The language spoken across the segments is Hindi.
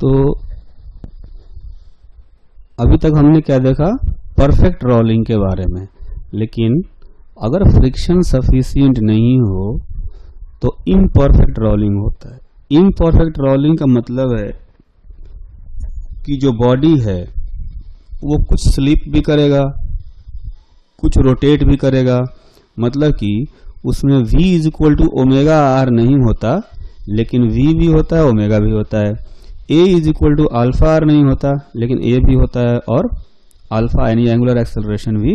तो अभी तक हमने क्या देखा, परफेक्ट रोलिंग के बारे में। लेकिन अगर फ्रिक्शन सफिशिएंट नहीं हो तो इम्परफेक्ट रोलिंग होता है। इम्परफेक्ट रोलिंग का मतलब है कि जो बॉडी है वो कुछ स्लिप भी करेगा, कुछ रोटेट भी करेगा। मतलब कि उसमें v is equal to omega r नहीं होता, लेकिन v भी होता है, ओमेगा भी होता है। a is equal to alpha r नहीं होता, लेकिन a भी होता है, और अल्फा यानी एंगुलर एक्सेलरेशन भी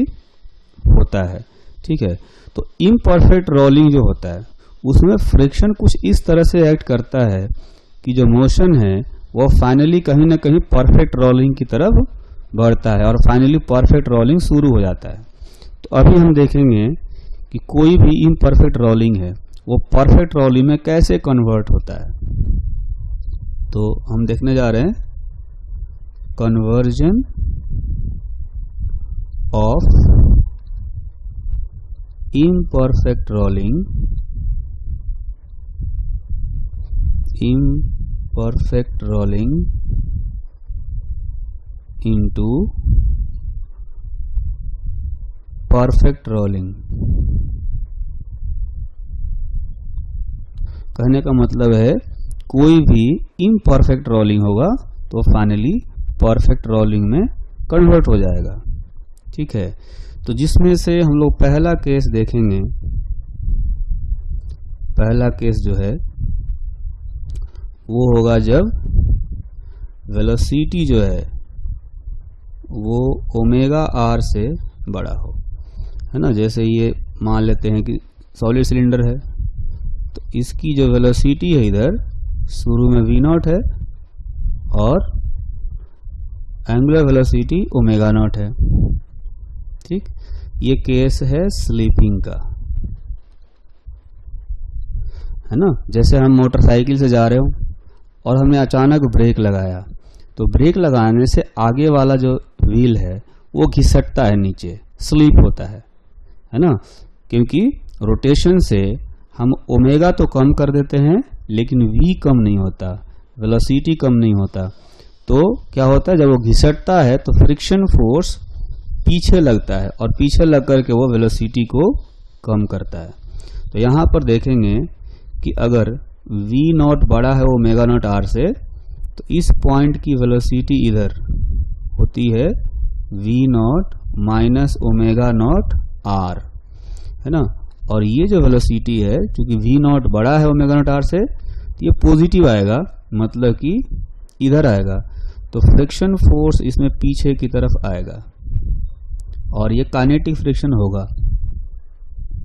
होता है। ठीक है, तो इम्परफेक्ट रोलिंग जो होता है उसमें फ्रिक्शन कुछ इस तरह से एक्ट करता है कि जो मोशन है वो फाइनली कहीं ना कहीं परफेक्ट रोलिंग की तरफ बढ़ता है और फाइनली परफेक्ट रोलिंग शुरू हो जाता है। तो अभी हम देखेंगे कि कोई भी इम्परफेक्ट रोलिंग है वो परफेक्ट रोलिंग में कैसे कन्वर्ट होता है। तो हम देखने जा रहे हैं conversion of imperfect rolling into perfect rolling. कहने का मतलब है कोई भी इम्परफेक्ट रोलिंग होगा तो फाइनली परफेक्ट रोलिंग में कन्वर्ट हो जाएगा। ठीक है, तो जिसमें से हम लोग पहला केस देखेंगे। पहला केस जो है वो होगा जब वेलोसिटी जो है वो ओमेगा आर से बड़ा हो, है ना। जैसे ये मान लेते हैं कि सॉलिड सिलेंडर है, तो इसकी जो वेलोसिटी है इधर शुरू में v नॉट है और एंगुलर वेलोसिटी ओमेगा नॉट है। ठीक, ये केस है स्लीपिंग का, है ना। जैसे हम मोटरसाइकिल से जा रहे हो और हमने अचानक ब्रेक लगाया, तो ब्रेक लगाने से आगे वाला जो व्हील है वो घिसटता है नीचे, स्लिप होता है ना। क्योंकि रोटेशन से हम ओमेगा तो कम कर देते हैं लेकिन v कम नहीं होता, वेलोसिटी कम नहीं होता। तो क्या होता है, जब वो घिसटता है तो फ्रिक्शन फोर्स पीछे लगता है और पीछे लग करके वो वेलोसिटी को कम करता है। तो यहाँ पर देखेंगे कि अगर v नॉट बड़ा है ओमेगा नॉट आर से, तो इस पॉइंट की वेलोसिटी इधर होती है v not minus omega not r, है ना। और ये जो वेलोसिटी है, चूंकि v नॉट बड़ा है ओमेगा नॉट आर से, तो ये पॉजिटिव आएगा, मतलब कि इधर आएगा। तो फ्रिक्शन फोर्स इसमें पीछे की तरफ आएगा और ये काइनेटिक फ्रिक्शन होगा,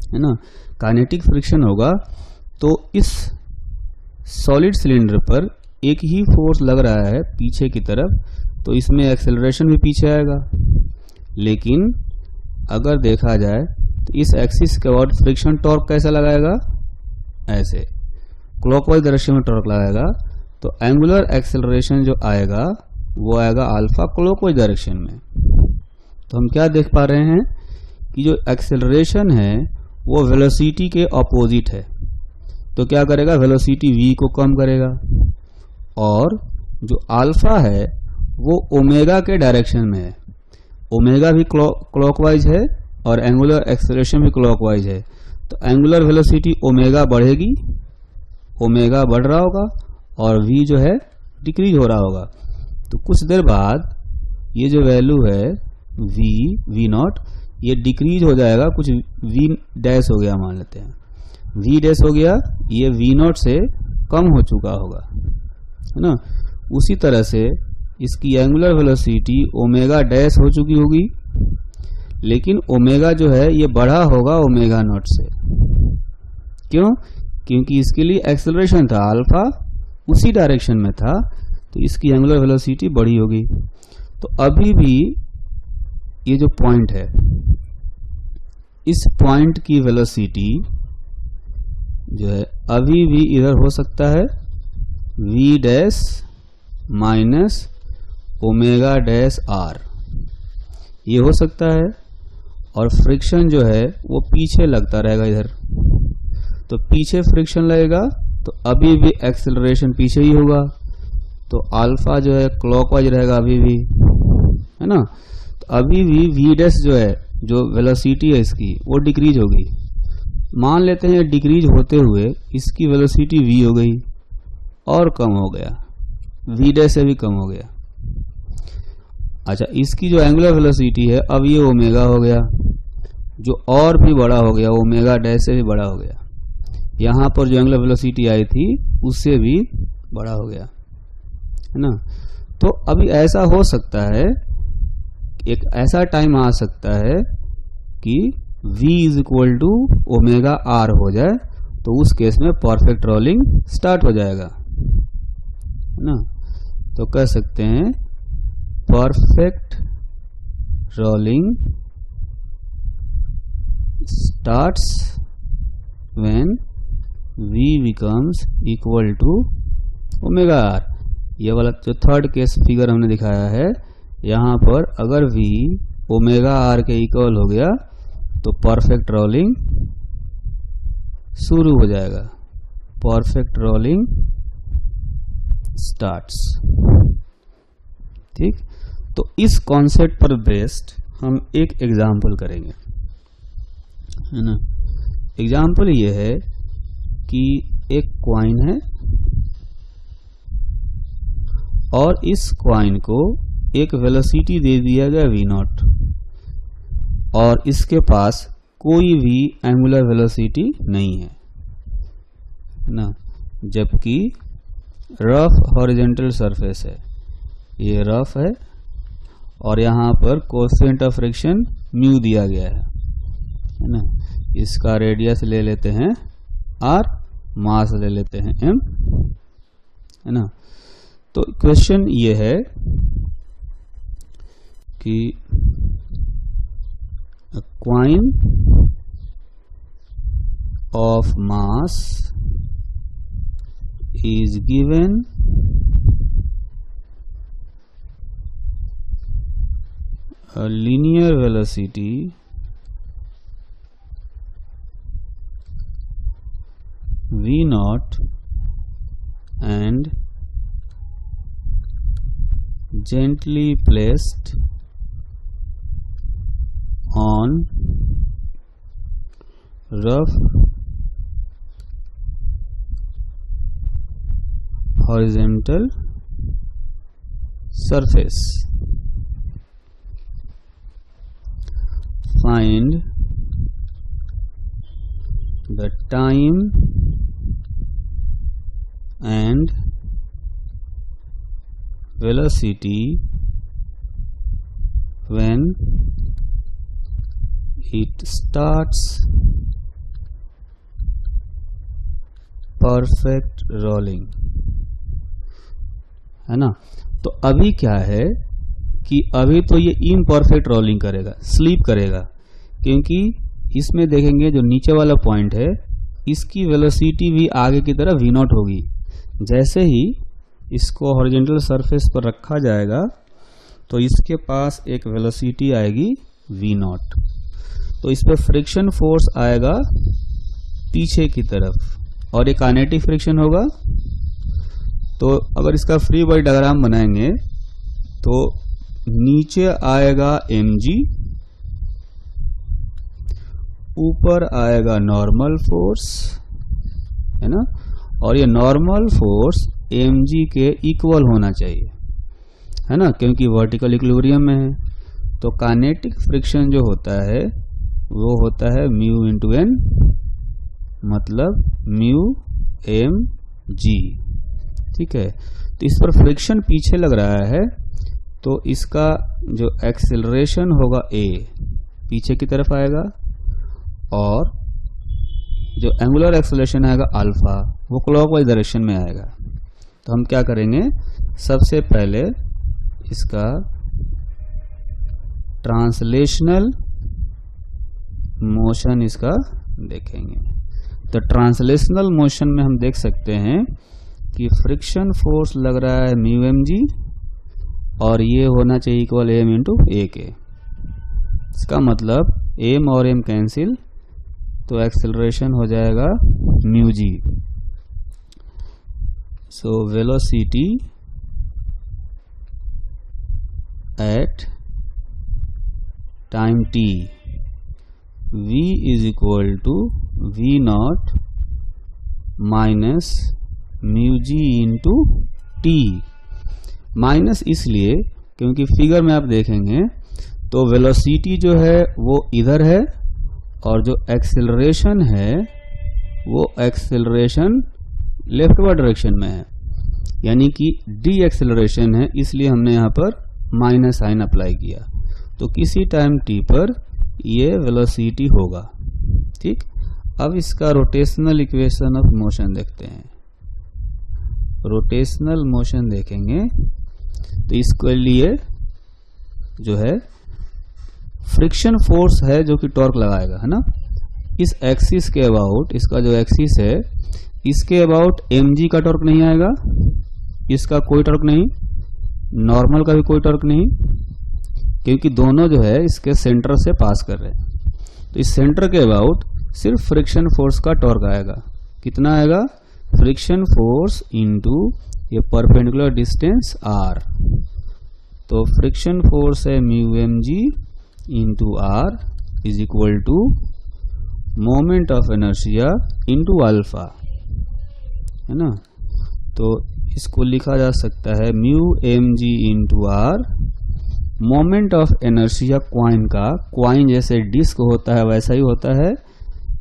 है ना। काइनेटिक फ्रिक्शन होगा तो इस सॉलिड सिलेंडर पर एक ही फोर्स लग रहा है पीछे की तरफ, तो इसमें एक्सेलरेशन भी पीछे आएगा। लेकिन अगर देखा जाए तो इस एक्सिस के बाद फ्रिक्शन टॉर्क कैसा लगाएगा, ऐसे क्लॉकवाइज डायरेक्शन में टॉर्क लगाएगा। तो एंगुलर एक्सेलरेशन जो आएगा वो आएगा अल्फा क्लॉकवाइज डायरेक्शन में। तो हम क्या देख पा रहे हैं कि जो एक्सेलरेशन है वो वेलोसिटी के ऑपोजिट है। तो क्या करेगा, वेलोसिटी v को कम करेगा, और जो अल्फा है वो ओमेगा के डायरेक्शन में है। ओमेगा भी क्लॉकवाइज है और एंगुलर एक्सेलरेशन भी क्लॉकवाइज है। तो एंगुलर वेलोसिटी ओमेगा बढ़ेगी, ओमेगा बढ़ रहा होगा और v जो है डिक्रीज हो रहा होगा। तो कुछ देर बाद ये जो वैल्यू है v नॉट, ये डिक्रीज हो जाएगा, कुछ v डैश हो गया मान लेते हैं, v डैश हो गया, ये v नॉट से कम हो चुका होगा, है ना। उसी तरह से इसकी एंगुलर वेलोसिटी ओमेगा डैश हो चुकी होगी, लेकिन ओमेगा जो है ये बढ़ा होगा ओमेगा नॉट से। क्यों? क्योंकि इसके लिए एक्सेलरेशन था, अल्फा उसी डायरेक्शन में था, तो इसकी एंगुलर वेलोसिटी बढ़ी होगी। तो अभी भी ये जो पॉइंट है, इस पॉइंट की वेलोसिटी जो है अभी भी इधर हो सकता है v dash minus omega dash r, ये हो सकता है। और फ्रिक्शन जो है वो पीछे लगता रहेगा इधर, तो पीछे फ्रिक्शन लगेगा तो अभी भी एक्सेलरेशन पीछे ही होगा, तो अल्फा जो है क्लॉकवाइज रहेगा अभी भी, है ना। तो अभी भी वी डैश जो है, जो वेलोसिटी है इसकी, वो डिक्रीज होगी। मान लेते हैं डिक्रीज होते हुए इसकी वेलोसिटी वी हो गई और कम हो गया, वी डैश से भी कम हो गया। अच्छा, इसकी जो एंगुलर वेलोसिटी है अब ये ओमेगा हो गया, जो और भी बड़ा हो गया, ओमेगा डैश से भी बड़ा हो गया। यहाँ पर जो एंगुलर वेलोसिटी आई थी उससे भी बड़ा हो गया, है ना। तो अभी ऐसा हो सकता है, एक ऐसा टाइम आ सकता है कि v is equal to omega r हो जाए, तो उस केस में परफेक्ट रोलिंग स्टार्ट हो जाएगा, है ना। तो कह सकते हैं perfect rolling starts when v becomes equal to omega r. ये वाला जो थर्ड केस फिगर हमने दिखाया है, यहाँ पर अगर v ओमेगा आर के इक्वल हो गया तो परफेक्ट रोलिंग शुरू हो जाएगा, परफेक्ट रोलिंग स्टार्ट्स। ठीक, तो इस कॉन्सेप्ट पर बेस्ड हम एक एग्जाम्पल करेंगे, है ना। एग्जाम्पल ये है कि एक कॉइन है और इस कॉइन को एक वेलोसिटी दे दिया गया v नॉट और इसके पास कोई भी एंगुलर वेलोसिटी नहीं है ना, जबकि रफ हॉरिजॉन्टल सरफेस है, ये रफ है और यहाँ पर कोएफिशिएंट ऑफ फ्रिक्शन म्यू दिया गया है ना। इसका रेडियस ले लेते हैं r, मास ले लेते हैं m, है ना। तो क्वेश्चन ये है कि a coin of mass is given a linear velocity v naught and gently placed on rough horizontal surface. Find the time and velocity when it starts perfect rolling, है ना। तो अभी क्या है कि अभी तो ये इम्परफेक्ट रोलिंग करेगा, स्लीप करेगा, क्योंकि इसमें देखेंगे जो नीचे वाला पॉइंट है इसकी वेलोसिटी भी आगे की तरफ v नॉट होगी। जैसे ही इसको हॉरिजॉन्टल सरफेस पर रखा जाएगा तो इसके पास एक वेलोसिटी आएगी v नॉट, तो इस पर फ्रिक्शन फोर्स आएगा पीछे की तरफ और एक काइनेटिक फ्रिक्शन होगा। तो अगर इसका फ्री बॉडी डायग्राम बनाएंगे तो नीचे आएगा mg, ऊपर आएगा नॉर्मल फोर्स, है ना, और ये नॉर्मल फोर्स mg के इक्वल होना चाहिए, है ना, क्योंकि वर्टिकल इक्विलिब्रियम में है। तो काइनेटिक फ्रिक्शन जो होता है वो होता है म्यू इंटू एन, मतलब म्यू एम जी। ठीक है, तो इस पर फ्रिक्शन पीछे लग रहा है तो इसका जो एक्सेलरेशन होगा a पीछे की तरफ आएगा और जो एंगुलर एक्सेलरेशन आएगा अल्फा वो क्लॉकवाइज डायरेक्शन में आएगा। तो हम क्या करेंगे, सबसे पहले इसका ट्रांसलेशनल मोशन इसका देखेंगे। तो ट्रांसलेशनल मोशन में हम देख सकते हैं कि फ्रिक्शन फोर्स लग रहा है म्यू एम जी और ये होना चाहिए इक्वल एम इंटू ए के। इसका मतलब एम और एम कैंसिल, तो एक्सेलरेशन हो जाएगा mu g. So velocity at time t, v is equal to v not minus mu ji into t. Minus इसलिए क्योंकि फिगर में आप देखेंगे तो वेलोसिटी जो है वो इधर है और जो एक्सेलरेशन है वो एक्सेलरेशन लेफ्टवर्ड डायरेक्शन में है, यानी कि डी एक्सेलरेशन है, इसलिए हमने यहाँ पर माइनस साइन अप्लाई किया। तो किसी टाइम t पर ये वेलोसिटी होगा। ठीक, अब इसका रोटेशनल इक्वेशन ऑफ मोशन देखते हैं। रोटेशनल मोशन देखेंगे तो इसके लिए जो है फ्रिक्शन फोर्स है जो कि टॉर्क लगाएगा, है ना। इस एक्सिस के अबाउट, इसका जो एक्सिस है इसके अबाउट mg का टॉर्क नहीं आएगा, इसका कोई टॉर्क नहीं, नॉर्मल का भी कोई टॉर्क नहीं, क्योंकि दोनों जो है इसके सेंटर से पास कर रहे हैं। तो इस सेंटर के अबाउट सिर्फ फ्रिक्शन फोर्स का टॉर्क आएगा। कितना आएगा? फ्रिक्शन फोर्स इनटू ये परपेंडिकुलर डिस्टेंस r। तो फ्रिक्शन फोर्स है mu mg into r is equal to moment of inertia into alpha, है ना। तो इसको लिखा जा सकता है mu mg into r, moment of inertia coin का, क्वाइन जैसे डिस्क होता है वैसा ही होता है,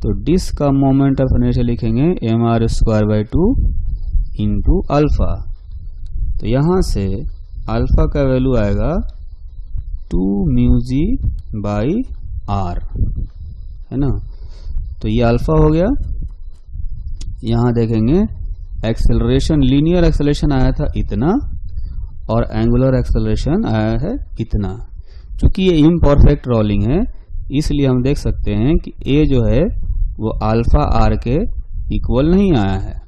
तो डिस्क का मोमेंट ऑफ इनर्शिया लिखेंगे mr²/2 इंटू अल्फा। तो यहाँ से अल्फा का वैल्यू आएगा 2μg/r, है ना। तो ये अल्फा हो गया। यहाँ देखेंगे एक्सेलरेशन, लीनियर एक्सेलरेशन आया था इतना और एंगुलर एक्सेलरेशन आया है इतना। चूंकि ये इम्परफेक्ट रोलिंग है इसलिए हम देख सकते हैं कि ए जो है वो अल्फा आर के इक्वल नहीं आया है।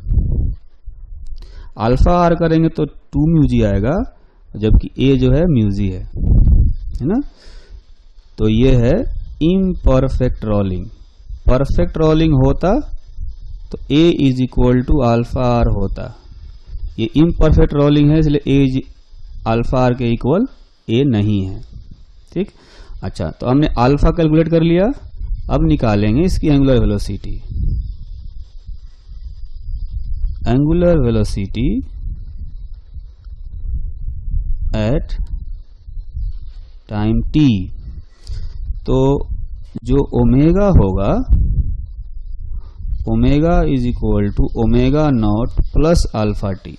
अल्फा आर करेंगे तो 2μg आएगा, जबकि ए जो है μg है ना। तो ये है इम्परफेक्ट रोलिंग। परफेक्ट रोलिंग होता तो A is equal to alpha R होता। ये इम्परफेक्ट रोलिंग है इसलिए ए अल्फा आर के इक्वल ए नहीं है। ठीक, अच्छा, तो हमने अल्फा कैलकुलेट कर लिया। अब निकालेंगे इसकी angular velocity. Angular velocity at time t, तो जो ओमेगा होगा, omega is equal to omega naught plus alpha t,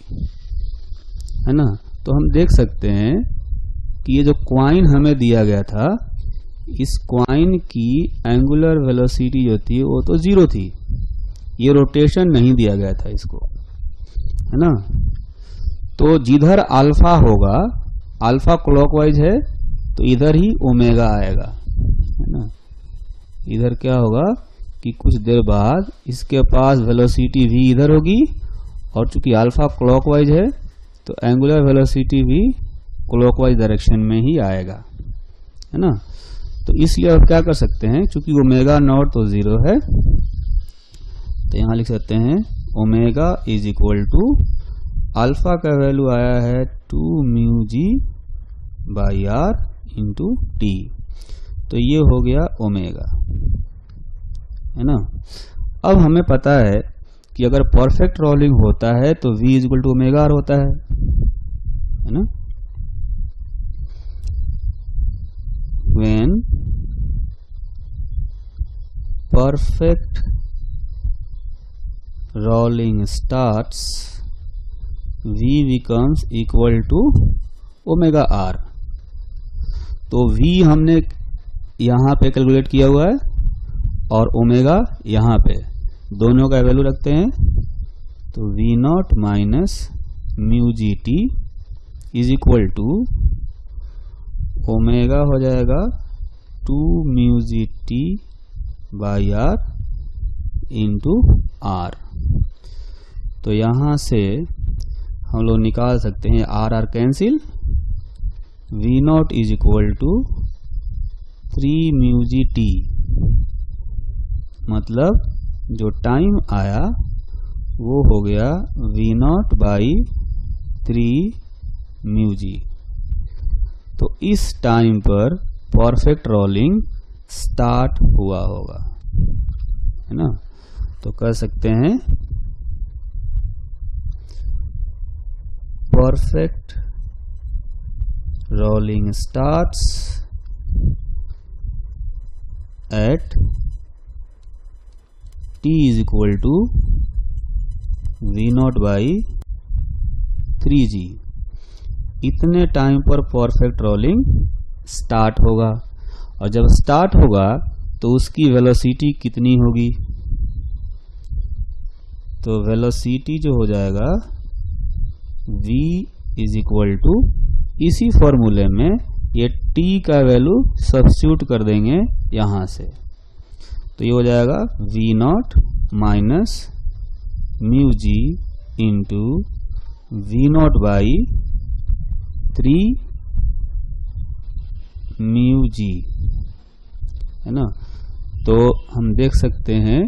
है ना। तो हम देख सकते हैं कि ये जो क्वाइन हमें दिया गया था, इस क्वाइन की एंगुलर वेलोसिटी जो थी वो तो 0 थी, ये रोटेशन नहीं दिया गया था इसको, है ना। तो जिधर अल्फा होगा, अल्फा क्लॉकवाइज है तो इधर ही ओमेगा आएगा, है ना। इधर क्या होगा कि कुछ देर बाद इसके पास वेलोसिटी v इधर होगी और चूंकि अल्फा क्लॉकवाइज है तो एंगुलर वेलोसिटी भी क्लॉकवाइज डायरेक्शन में ही आएगा, है ना। तो इसलिए अब क्या कर सकते हैं, चूंकि ओमेगा नॉट तो 0 है तो यहां लिख सकते हैं omega is equal to alpha का वैल्यू आया है 2μg/r इंटू टी। तो ये हो गया ओमेगा, है ना। अब हमें पता है कि अगर परफेक्ट रोलिंग होता है तो v is equal to omega r होता है ना। When perfect rolling starts v becomes equal to omega r. तो v हमने यहां पे कैलकुलेट किया हुआ है और ओमेगा यहां पे, दोनों का वैल्यू रखते हैं तो v not minus mu g t is equal to omega हो जाएगा 2μg/r इंटू आर। तो यहां से हम लोग निकाल सकते हैं r r cancel, v naught is equal to 3μg/t, मतलब जो टाइम आया वो हो गया v0/3μg। तो इस टाइम पर परफेक्ट रोलिंग स्टार्ट हुआ होगा, है ना। तो कह सकते हैं perfect rolling starts at t is equal to v0 by 3g। इतने टाइम पर परफेक्ट रोलिंग स्टार्ट होगा, और जब स्टार्ट होगा तो उसकी वेलोसिटी कितनी होगी, तो वेलोसिटी जो हो जाएगा v इज इक्वल टू, इसी फॉर्मूले में ये t का वैल्यू सब्स्टिट्यूट कर देंगे यहां से, तो ये हो जाएगा v0 minus mu ji into v0 by 3 mu जी, है ना। तो हम देख सकते हैं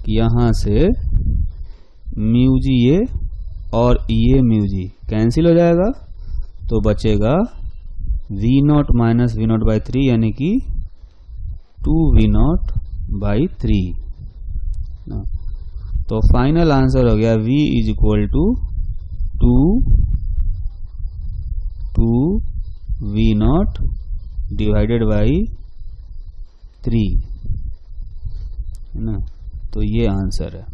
कि यहां से म्यू जी ये और ये म्यू जी कैंसिल हो जाएगा, तो बचेगा v0 माइनस v0 बाई 3 यानी कि 2v0 बाई 3। तो फाइनल आंसर हो गया v is equal to 2v0 divided by 3, है ना। तो ये आंसर है।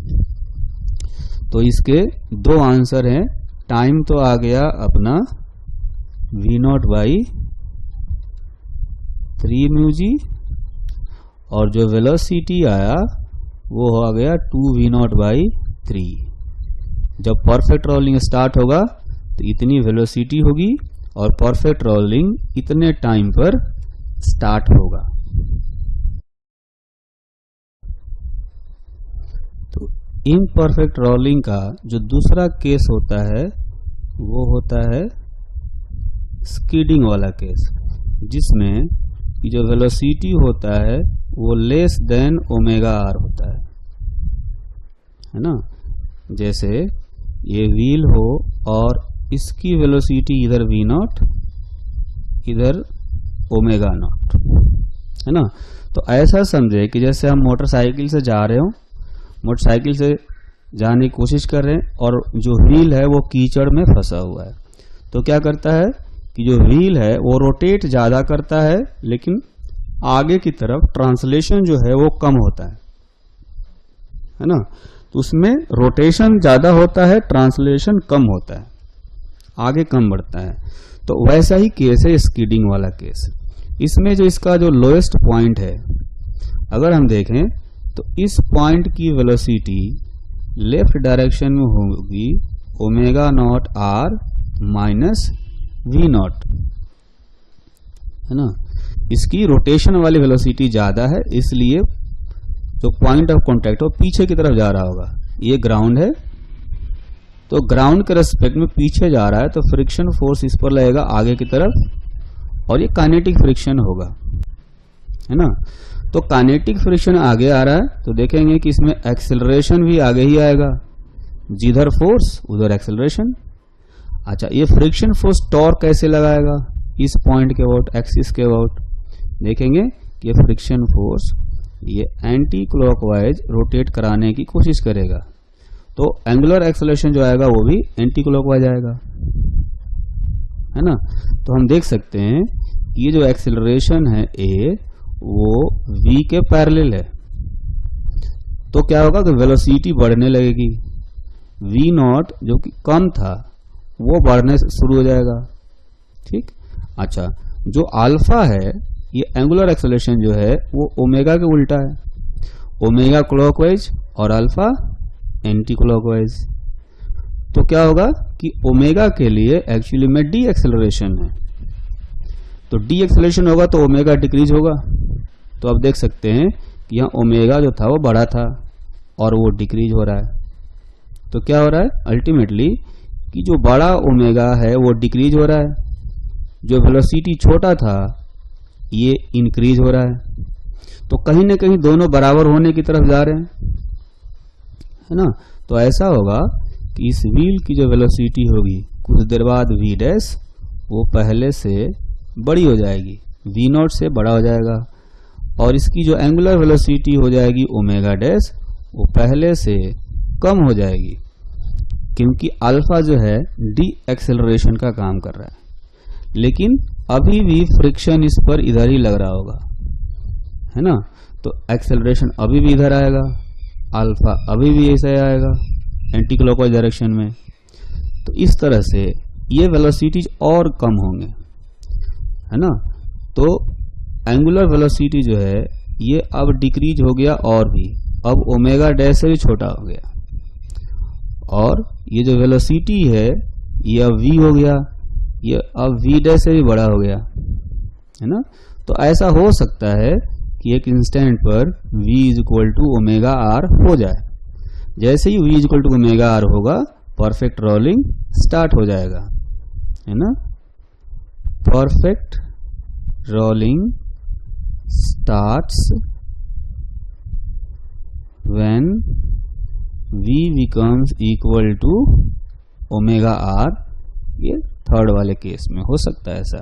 तो इसके दो आंसर हैं। टाइम तो आ गया अपना v0 बाई 3 म्यू जी, और जो वेलोसिटी आया वो हो गया 2v0 बाई 3। जब परफेक्ट रोलिंग स्टार्ट होगा तो इतनी वेलोसिटी होगी, और परफेक्ट रोलिंग इतने टाइम पर स्टार्ट होगा। तो इम्परफेक्ट रोलिंग का जो दूसरा केस होता है वो होता है स्कीडिंग वाला केस, जिसमें कि जो वेलोसिटी होता है वो लेस देन ओमेगा आर होता है ना। जैसे ये व्हील हो और इसकी वेलोसिटी इधर v0 इधर ओमेगा नॉट, है ना। तो ऐसा समझे कि जैसे हम मोटरसाइकिल से जा रहे हो, मोटरसाइकिल से जाने की कोशिश कर रहे हैं और जो व्हील है वो कीचड़ में फंसा हुआ है, तो क्या करता है कि जो व्हील है वो रोटेट ज्यादा करता है, लेकिन आगे की तरफ ट्रांसलेशन जो है वो कम होता है ना। तो उसमें रोटेशन ज्यादा होता है, ट्रांसलेशन कम होता है, आगे कम बढ़ता है। तो वैसा ही केस है स्कीडिंग वाला केस। इसमें जो इसका जो लोएस्ट पॉइंट है, अगर हम देखें तो इस पॉइंट की वेलोसिटी लेफ्ट डायरेक्शन में होगी omega not r minus v naught, है ना। इसकी रोटेशन वाली वेलोसिटी ज्यादा है, इसलिए जो पॉइंट ऑफ कांटेक्ट वो पीछे की तरफ जा रहा होगा। ये ग्राउंड है, तो ग्राउंड के रेस्पेक्ट में पीछे जा रहा है, तो फ्रिक्शन फोर्स इस पर लगेगा आगे की तरफ, और ये काइनेटिक फ्रिक्शन होगा, है ना। तो काइनेटिक फ्रिक्शन आगे आ रहा है, तो देखेंगे कि इसमें एक्सेलरेशन भी आगे ही आएगा, जिधर फोर्स उधर एक्सेलरेशन। अच्छा, ये फ्रिक्शन फोर्स टॉर्क कैसे लगाएगा, इस पॉइंट के अबाउट, एक्सिस के अबाउट। देखेंगे कि फ्रिक्शन फोर्स ये एंटी क्लॉकवाइज रोटेट कराने की कोशिश करेगा, तो एंगुलर एक्सेलरेशन जो आएगा वो भी एंटी क्लॉकवाइज आएगा, है ना। तो हम देख सकते हैं ये जो एक्सेलरेशन है ए वो v के पैरेलल है, तो क्या होगा कि वेलोसिटी बढ़ने लगेगी, v नॉट जो कि कम था वो बढ़ने शुरू हो जाएगा, ठीक। अच्छा, जो अल्फा है, ये एंगुलर एक्सेलरेशन जो है वो ओमेगा के उल्टा है, ओमेगा क्लॉकवाइज और अल्फा एंटी क्लॉकवाइज। तो क्या होगा कि ओमेगा के लिए एक्चुअली में डी एक्सेलरेशन है, तो डी एक्सेलरेशन होगा तो ओमेगा डिक्रीज होगा। तो आप देख सकते हैं कि यहाँ ओमेगा जो था वो बड़ा था और वो डिक्रीज हो रहा है। तो क्या हो रहा है अल्टीमेटली कि जो बड़ा ओमेगा है वो डिक्रीज हो रहा है, जो वेलोसिटी छोटा था ये इंक्रीज हो रहा है। तो कहीं ना कहीं दोनों बराबर होने की तरफ जा रहे हैं, है ना। तो ऐसा होगा कि इस व्हील की जो वेलोसिटी होगी कुछ देर बाद v डैश वो पहले से बड़ी हो जाएगी, v नॉट से बड़ा हो जाएगा, और इसकी जो एंगुलर वेलोसिटी हो जाएगी ओमेगा डैश, वो पहले से कम हो जाएगी, क्योंकि अल्फा जो है डी एक्सेलरेशन का काम कर रहा है। लेकिन अभी भी फ्रिक्शन इस पर इधर ही लग रहा होगा, है ना, तो एक्सेलरेशन अभी भी इधर आएगा, अल्फा अभी भी ऐसे आएगा एंटी क्लॉकवाइज डायरेक्शन में। तो इस तरह से ये वेलोसिटीज और कम होंगे, है ना। तो एंगुलर वेलोसिटी जो है ये अब डिक्रीज हो गया, और भी अब ओमेगा डैश से भी छोटा हो गया, और ये जो वेलोसिटी है ये अब v हो गया, ये अब v डैश से भी बड़ा हो गया, है ना। तो ऐसा हो सकता है कि एक इंस्टेंट पर v is equal to omega r हो जाए। जैसे ही v is equal to omega r होगा, परफेक्ट रोलिंग स्टार्ट हो जाएगा, है ना। Perfect rolling starts when v becomes equal to omega r, ये थर्ड वाले केस में हो सकता है ऐसा,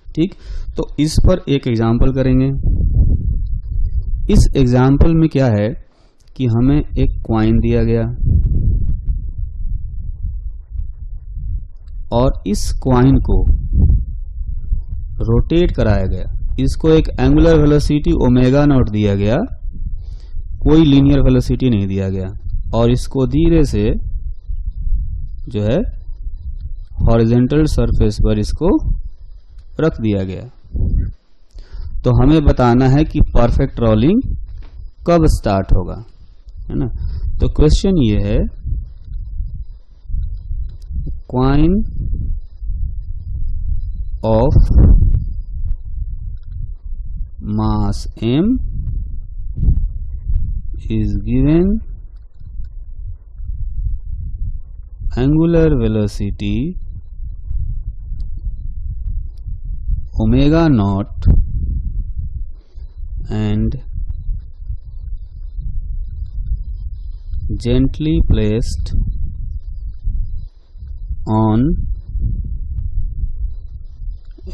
ठीक। तो इस पर एक एग्जाम्पल करेंगे। इस एग्जाम्पल में क्या है कि हमें एक कॉइन दिया गया, और इस कॉइन को रोटेट कराया गया, इसको एक एंगुलर वेलोसिटी ओमेगा नॉट दिया गया, कोई लीनियर वेलोसिटी नहीं दिया गया, और इसको धीरे से जो है हॉरिजॉन्टल सरफेस पर इसको रख दिया गया। तो हमें बताना है कि परफेक्ट रोलिंग कब स्टार्ट होगा, है ना। तो क्वेश्चन ये है, coin of mass m is given angular velocity omega naught and gently placed on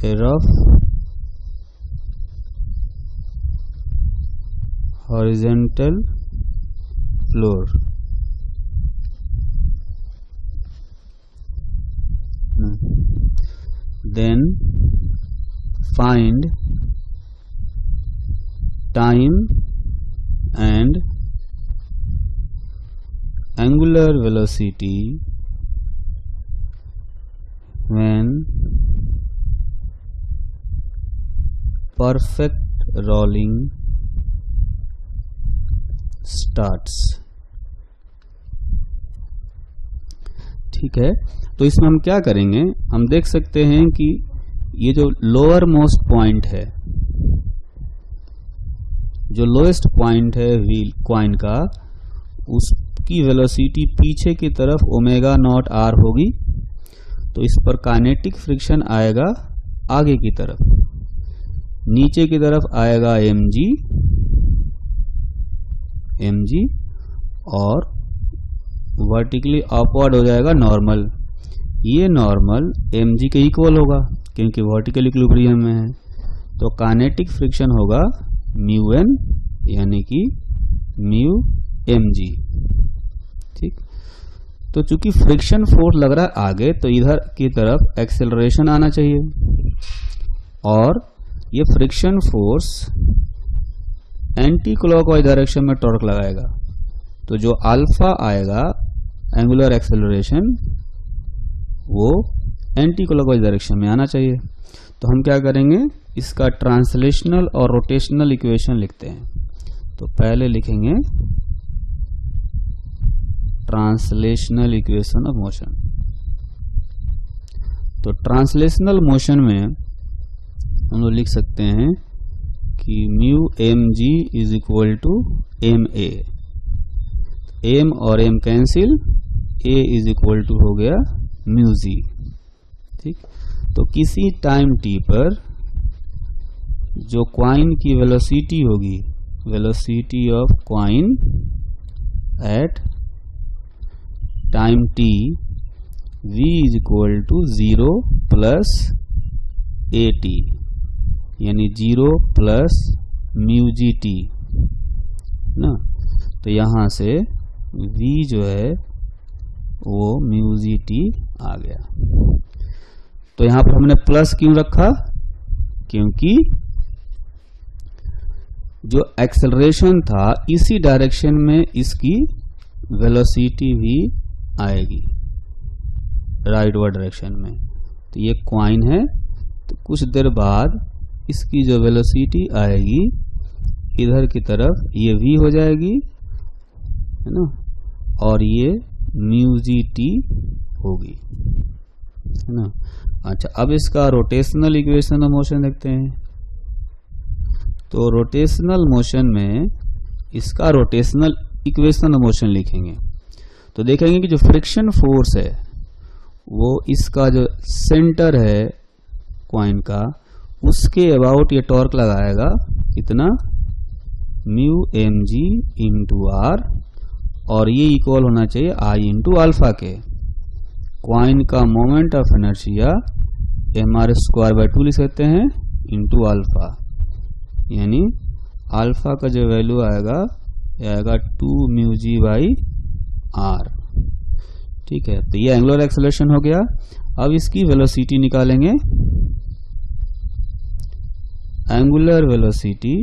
a rough horizontal floor. Then find time and angular velocity when perfect rolling starts। ठीक है, तो इसमें हम क्या करेंगे, हम देख सकते हैं कि ये जो लोअर मोस्ट पॉइंट है, जो लोएस्ट पॉइंट है व्हील कॉइन का, उसकी वेलोसिटी पीछे की तरफ ओमेगा नॉट आर होगी। तो इस पर काइनेटिक फ्रिक्शन आएगा आगे की तरफ, नीचे की तरफ आएगा mg, और वर्टिकली अपवर्ड हो जाएगा नॉर्मल। ये नॉर्मल mg के इक्वल होगा क्योंकि वर्टिकल इक्विलिब्रियम में है। तो काइनेटिक फ्रिक्शन होगा μn यानी कि μmg। ठीक, तो चूंकि फ्रिक्शन फोर्स लग रहा है आगे, तो इधर की तरफ एक्सेलरेशन आना चाहिए, और ये friction force anti clockwise direction में टॉर्क लगाएगा। तो जो अल्फा आएगा एंगुलर एक्सेलरेशन, वो एंटी क्लॉकवाइज डायरेक्शन में आना चाहिए। तो हम क्या करेंगे, इसका ट्रांसलेशनल और रोटेशनल इक्वेशन लिखते हैं। तो पहले लिखेंगे ट्रांसलेशनल इक्वेशन ऑफ मोशन। तो ट्रांसलेशनल मोशन में हम लोग लिख सकते हैं कि mu M G is equal to M A. M और M cancel, A is equal to हो गया म्यू जी। ठीक, तो किसी टाइम टी पर जो क्वाइन की वेलोसिटी होगी, velocity of coin at time t, v is equal to 0 plus AT यानी 0 प्लस म्यू जी टी ना। तो यहाँ से V जो है वो म्यू जी टी आ गया। तो यहाँ पर हमने प्लस क्यों रखा? क्योंकि जो एक्सेलरेशन था इसी डायरेक्शन में इसकी वेलोसिटी भी आएगी, राइटवर्ड डायरेक्शन में। तो ये कॉइन है, तो कुछ देर बाद इसकी जो वेलोसिटी आएगी इधर की तरफ, ये v हो जाएगी, है ना, और ये म्यू जी टी होगी, है ना। अच्छा, अब इसका रोटेशनल इक्वेशन ऑफ मोशन देखते हैं। तो रोटेशनल मोशन में इसका रोटेशनल इक्वेशन ऑफ मोशन लिखेंगे तो देखेंगे कि जो फ्रिक्शन फोर्स है वो इसका जो सेंटर है कॉइन का, उसके अबाउट ये टॉर्क लगाएगा कितना, mu M g into r, और ये इक्वल होना चाहिए आई इंटू अल्फा के। कॉइन का moment of inertia mr square by 2 लिख सकते हैं इंटू अल्फा, यानी अल्फा का जो वैल्यू आएगा ये आएगा 2 म्यू जी बाई आर। ठीक है, तो ये एंगुलर एक्सेलरेशन हो गया। अब इसकी वेलोसिटी निकालेंगे। Angular velocity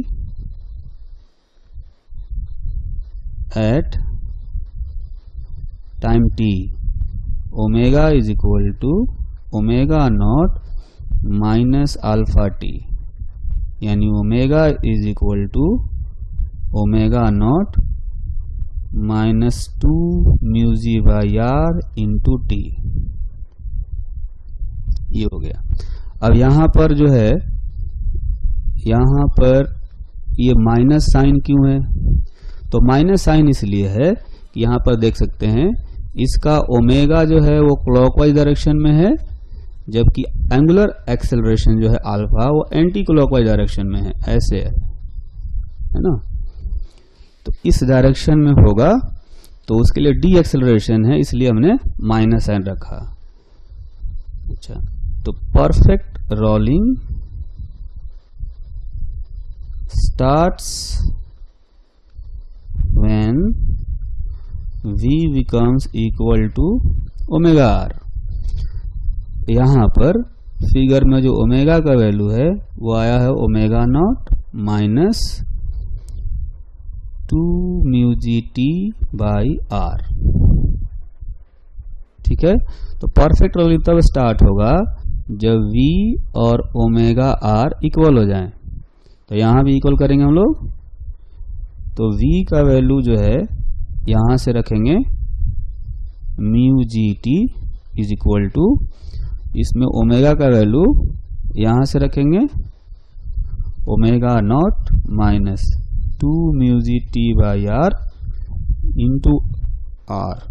at time t omega is equal to omega naught minus alpha T, यानी omega is equal to omega naught minus 2 mu G by are into T. ये हो गया। अब यहां पर जो है, यहां पर ये माइनस साइन क्यों है? तो माइनस साइन इसलिए है कि यहां पर देख सकते हैं इसका ओमेगा जो है वो क्लॉकवाइज डायरेक्शन में है, जबकि एंगुलर एक्सेलरेशन जो है अल्फा वो एंटी क्लॉकवाइज डायरेक्शन में है, ऐसे है ना। तो इस डायरेक्शन में होगा तो उसके लिए डी एक्सेलरेशन है, इसलिए हमने माइनस साइन रखा। अच्छा, तो perfect rolling starts when v becomes equal to omega r। यहां पर फिगर में जो ओमेगा का वैल्यू है वो आया है omega naught minus 2 mu g t by r. ठीक है, तो परफेक्ट रोलिंग तब स्टार्ट होगा जब v और ओमेगा r इक्वल हो जाएं। तो यहां भी इक्वल करेंगे हम लोग। तो v का वैल्यू जो है यहां से रखेंगे mu g t is equal to, इसमें ओमेगा का वैल्यू यहां से रखेंगे omega naught minus 2 mu g t by are into r.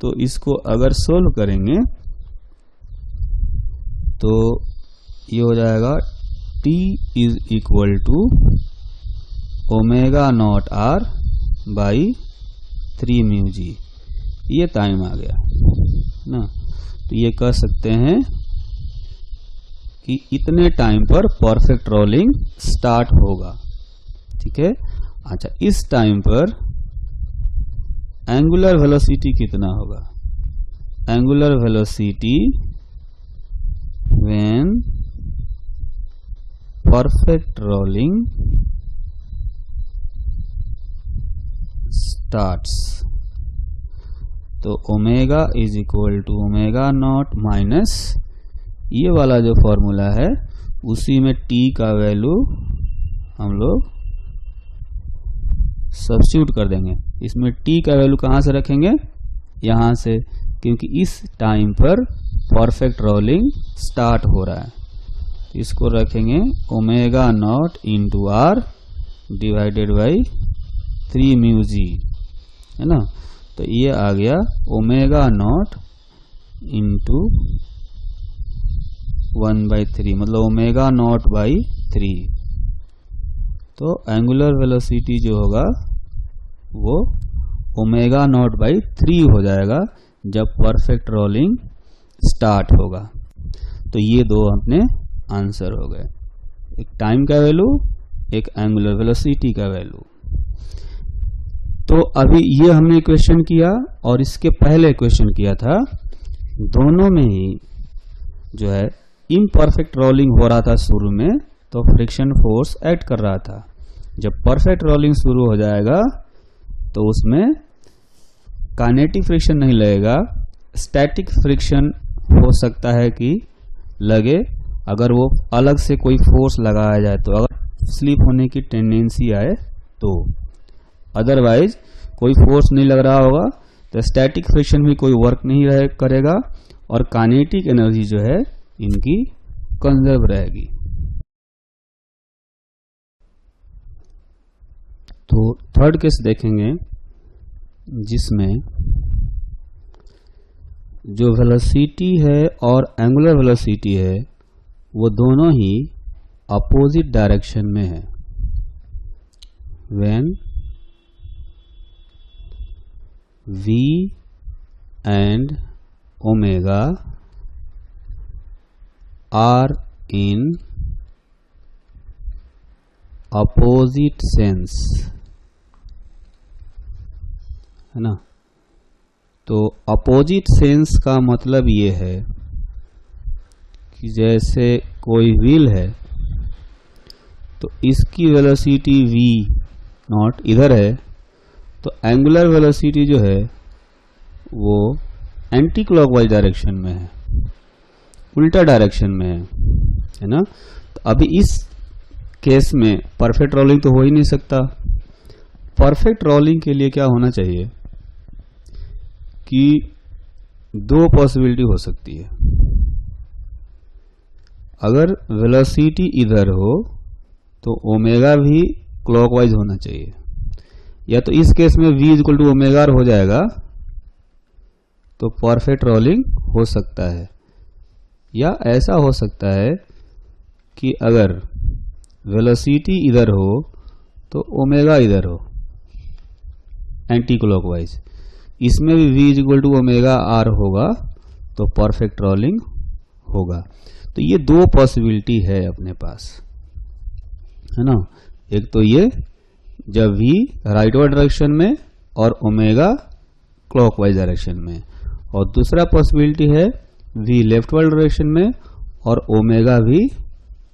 तो इसको अगर सोल्व करेंगे तो ये हो जाएगा t is equal to omega not r by 3 mu g. ये टाइम आ गया ना। तो ये कह सकते हैं कि इतने टाइम पर परफेक्ट रोलिंग स्टार्ट होगा। ठीक है, अच्छा, इस टाइम पर एंगुलर वेलोसिटी कितना होगा? Angular velocity when perfect rolling starts, तो omega is equal to omega naught minus ये वाला जो फॉर्मूला है उसी में t का वैल्यू हम लोग सब्स्टिट्यूट कर देंगे। इसमें t का वैल्यू कहां से रखेंगे? यहां से, क्योंकि इस टाइम पर परफेक्ट रोलिंग स्टार्ट हो रहा है। इसको रखेंगे omega naught into r divided by 3 mu जी, है ना। तो ये आ गया ओमेगा नॉट इंटू 1/3, मतलब ओमेगा नॉट बाई 3। तो एंगुलर वेलोसिटी जो होगा वो ओमेगा नॉट बाई 3 हो जाएगा जब परफेक्ट रोलिंग स्टार्ट होगा। तो ये दो अपने आंसर हो गए, एक टाइम का वैल्यू, एक एंगुलर वेलोसिटी का वैल्यू। तो अभी ये हमने क्वेश्चन किया और इसके पहले क्वेश्चन किया था, दोनों में ही जो है इम्परफेक्ट रोलिंग हो रहा था शुरू में, तो फ्रिक्शन फोर्स ऐड कर रहा था। जब परफेक्ट रोलिंग शुरू हो जाएगा तो उसमें काइनेटिक फ्रिक्शन नहीं लगेगा, स्टैटिक फ्रिक्शन हो सकता है कि लगे अगर वो अलग से कोई फोर्स लगाया जाए, तो अगर स्लिप होने की टेंडेंसी आए तो, अदरवाइज कोई फोर्स नहीं लग रहा होगा तो स्टैटिक फ्रिक्शन भी कोई वर्क नहीं करेगा और काइनेटिक एनर्जी जो है इनकी कंजर्व रहेगी। तो थर्ड केस देखेंगे जिसमें जो वेलोसिटी है और एंगुलर वेलोसिटी है वो दोनों ही अपोजिट डायरेक्शन में है। When v and omega are in opposite sense, है ना। तो अपोजिट सेंस का मतलब ये है कि जैसे कोई व्हील है तो इसकी वेलोसिटी v नॉट इधर है, तो एंगुलर वेलोसिटी जो है वो एंटी क्लॉकवाइज डायरेक्शन में है, उल्टा डायरेक्शन में है ना। तो अभी इस केस में परफेक्ट रोलिंग तो हो ही नहीं सकता। परफेक्ट रोलिंग के लिए क्या होना चाहिए कि दो पॉसिबिलिटी हो सकती है। अगर वेलोसिटी इधर हो तो ओमेगा भी क्लॉकवाइज होना चाहिए, या तो इस केस में v इक्वल टू ओमेगा हो जाएगा तो परफेक्ट रोलिंग हो सकता है, या ऐसा हो सकता है कि अगर वेलोसिटी इधर हो तो ओमेगा इधर हो एंटी क्लॉकवाइज, इसमें भी v equal to omega r होगा तो परफेक्ट रोलिंग होगा। तो ये दो पॉसिबिलिटी है अपने पास, है ना। एक तो ये जब v राइटवर्ड डायरेक्शन में और ओमेगा क्लॉकवाइज डायरेक्शन में, और दूसरा पॉसिबिलिटी है v लेफ्टवर्ड डायरेक्शन में और ओमेगा भी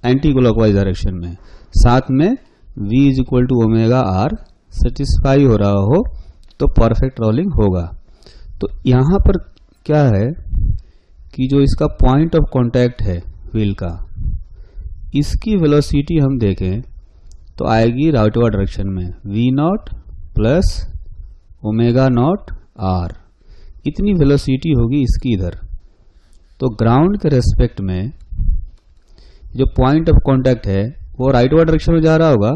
एंटी क्लॉकवाइज डायरेक्शन में, साथ में v is equal to omega r satisfy हो रहा हो तो परफेक्ट रोलिंग होगा। तो यहाँ पर क्या है कि जो इसका पॉइंट ऑफ कांटेक्ट है व्हील का, इसकी वेलोसिटी हम देखें तो आएगी राइटवर्ड डायरेक्शन में v not plus omega not r, इतनी वेलोसिटी होगी इसकी इधर। तो ग्राउंड के रेस्पेक्ट में जो पॉइंट ऑफ कांटेक्ट है वो राइटवर्ड डायरेक्शन में जा रहा होगा,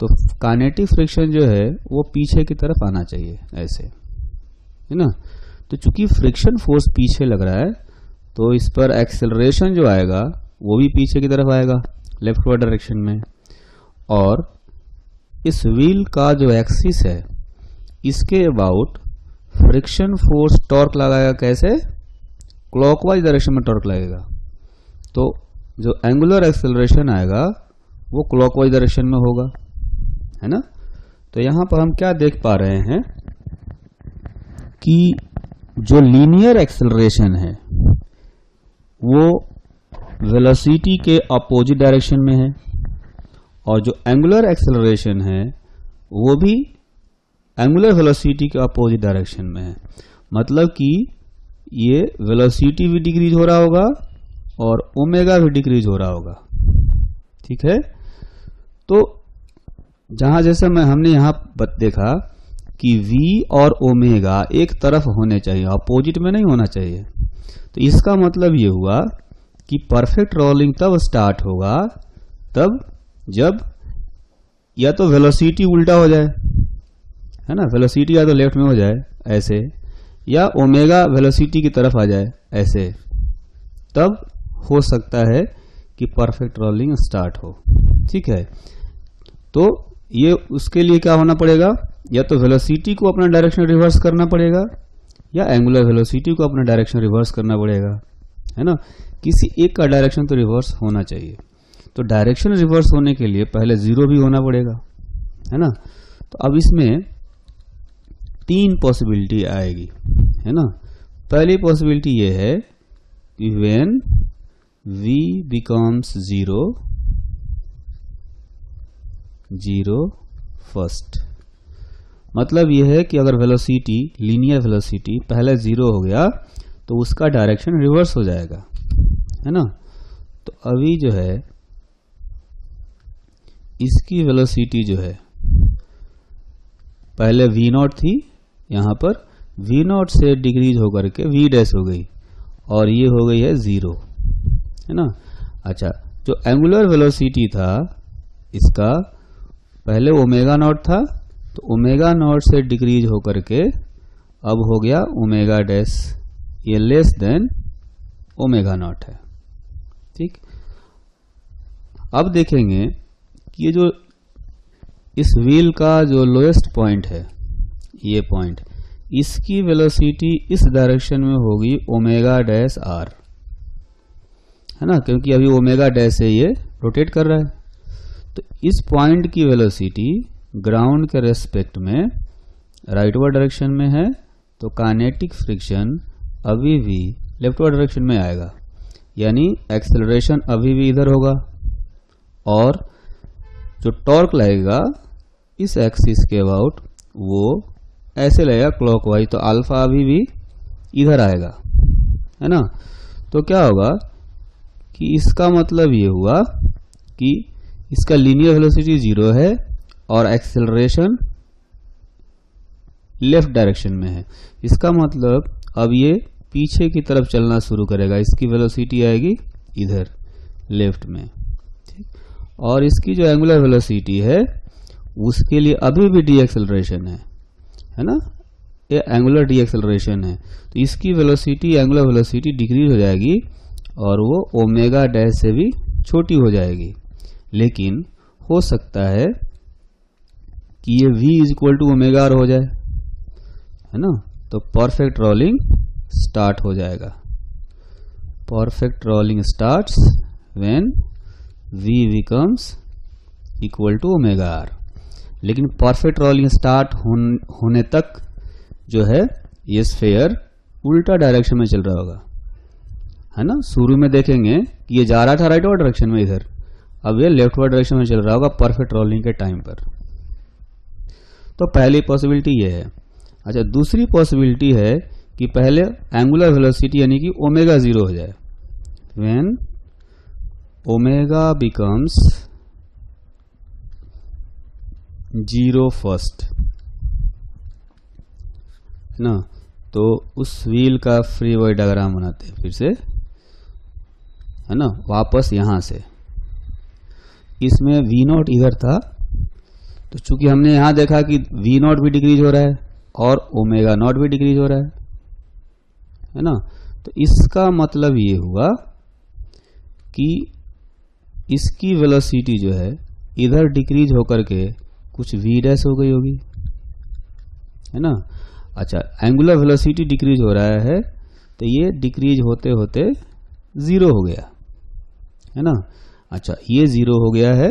तो काइनेटिक फ्रिक्शन जो है वो पीछे की तरफ आना चाहिए, ऐसे, है ना। तो चूंकि फ्रिक्शन फोर्स पीछे लग रहा है तो इस पर एक्सेलरेशन जो आएगा वो भी पीछे की तरफ आएगा लेफ्टवर्ड डायरेक्शन में, और इस व्हील का जो एक्सिस है इसके अबाउट फ्रिक्शन फोर्स टॉर्क लगाएगा, कैसे, क्लॉकवाइज डायरेक्शन में टॉर्क लगेगा। तो जो एंगुलर एक्सेलरेशन आएगा वो क्लॉकवाइज डायरेक्शन में होगा, है ना। तो यहां पर हम क्या देख पा रहे हैं कि जो लीनियर एक्सेलरेशन है वो वेलोसिटी के अपोजिट डायरेक्शन में है, और जो एंगुलर एक्सेलरेशन है वो भी एंगुलर वेलोसिटी के अपोजिट डायरेक्शन में है। मतलब कि ये वेलोसिटी भी डिक्रीज हो रहा होगा और ओमेगा भी डिक्रीज हो रहा होगा, ठीक है। तो जहां जैसे हमने यहां देखा कि v और ओमेगा एक तरफ होने चाहिए, अपोजिट में नहीं होना चाहिए। तो इसका मतलब ये हुआ कि परफेक्ट रोलिंग तब स्टार्ट होगा तब जब या तो वेलोसिटी उल्टा हो जाए, है ना, वेलोसिटी या तो लेफ्ट में हो जाए ऐसे, या ओमेगा वेलोसिटी की तरफ आ जाए ऐसे, तब हो सकता है कि परफेक्ट रोलिंग स्टार्ट हो, ठीक है। तो ये उसके लिए क्या होना पड़ेगा, या तो वेलोसिटी को अपना डायरेक्शन रिवर्स करना पड़ेगा या एंगुलर वेलोसिटी को अपना डायरेक्शन रिवर्स करना पड़ेगा, है ना, किसी एक का डायरेक्शन तो रिवर्स होना चाहिए। तो डायरेक्शन रिवर्स होने के लिए पहले 0 भी होना पड़ेगा, है ना। तो अब इसमें 3 पॉसिबिलिटी आएगी, है ना। पहली पॉसिबिलिटी ये है कि व्हेन v becomes 0 फर्स्ट, मतलब यह है कि अगर वेलोसिटी, लीनियर वेलोसिटी पहले 0 हो गया तो उसका डायरेक्शन रिवर्स हो जाएगा, है ना। तो अभी जो है इसकी वेलोसिटी जो है पहले v0 थी, यहां पर v0 से डिक्रीज होकर के v डैश हो गई और ये हो गई है 0, है ना। अच्छा, जो एंगुलर वेलोसिटी था इसका पहले ओमेगा नॉट था, तो ओमेगा नॉट से डिक्रीज होकर के अब हो गया ओमेगा डैश, ये लेस देन ओमेगा नॉट है, ठीक। अब देखेंगे कि ये जो इस व्हील का जो लोएस्ट पॉइंट है, ये पॉइंट, इसकी वेलोसिटी इस डायरेक्शन में होगी ओमेगा डैश आर, है ना, क्योंकि अभी ओमेगा डैश से ये रोटेट कर रहा है। तो इस पॉइंट की वेलोसिटी ग्राउंड के रेस्पेक्ट में राइटवर्ड डायरेक्शन में है, तो काइनेटिक फ्रिक्शन अभी भी लेफ्टवर्ड डायरेक्शन में आएगा, यानी एक्सेलरेशन अभी भी इधर होगा और जो टॉर्क लगेगा इस एक्सिस के अबाउट वो ऐसे लगेगा क्लॉकवाइज, तो अल्फा अभी भी इधर आएगा, है ना। तो क्या होगा कि इसका मतलब ये हुआ कि इसका लीनियर वेलोसिटी 0 है और एक्सेलरेशन लेफ्ट डायरेक्शन में है। इसका मतलब अब ये पीछे की तरफ चलना शुरू करेगा, इसकी वेलोसिटी आएगी इधर लेफ्ट में, ठीक। और इसकी जो एंगुलर वेलोसिटी है उसके लिए अभी भी डी एक्सेलरेशन है ना, ये एंगुलर डी एक्सेलरेशन है। तो इसकी वेलोसिटी, एंगुलर वेलोसिटी डिक्रीज हो जाएगी और वो ओमेगा डैश से भी छोटी हो जाएगी। लेकिन हो सकता है कि ये v is equal to omega r हो जाए, है ना। तो परफेक्ट रोलिंग स्टार्ट हो जाएगा। Perfect rolling starts when v becomes equal to omega r. लेकिन परफेक्ट रोलिंग स्टार्ट होने तक जो है ये स्फीयर उल्टा डायरेक्शन में चल रहा होगा, है ना। शुरू में देखेंगे कि ये जा रहा था राइटवर्ड डायरेक्शन में इधर, अब ये लेफ्टवर्ड डायरेक्शन में चल रहा होगा परफेक्ट रोलिंग के टाइम पर। तो पहली पॉसिबिलिटी ये है। अच्छा, दूसरी पॉसिबिलिटी है कि पहले एंगुलर वेलोसिटी यानी कि ओमेगा 0 हो जाए, व्हेन ओमेगा बिकम्स 0 फर्स्ट, है ना। तो उस व्हील का फ्री बॉडी डायग्राम बनाते हैं फिर से, है ना, वापस यहां से। इसमें v0 इधर था, तो चूंकि हमने यहां देखा कि v0 भी डिक्रीज हो रहा है और ओमेगा नॉट भी डिक्रीज हो रहा है ना। तो इसका मतलब ये हुआ कि इसकी वेलोसिटी जो है इधर डिक्रीज होकर के कुछ v डैश हो गई होगी, है ना। अच्छा, एंगुलर वेलोसिटी डिक्रीज हो रहा है तो ये डिक्रीज होते होते 0 हो गया, है ना। अच्छा, ये 0 हो गया है।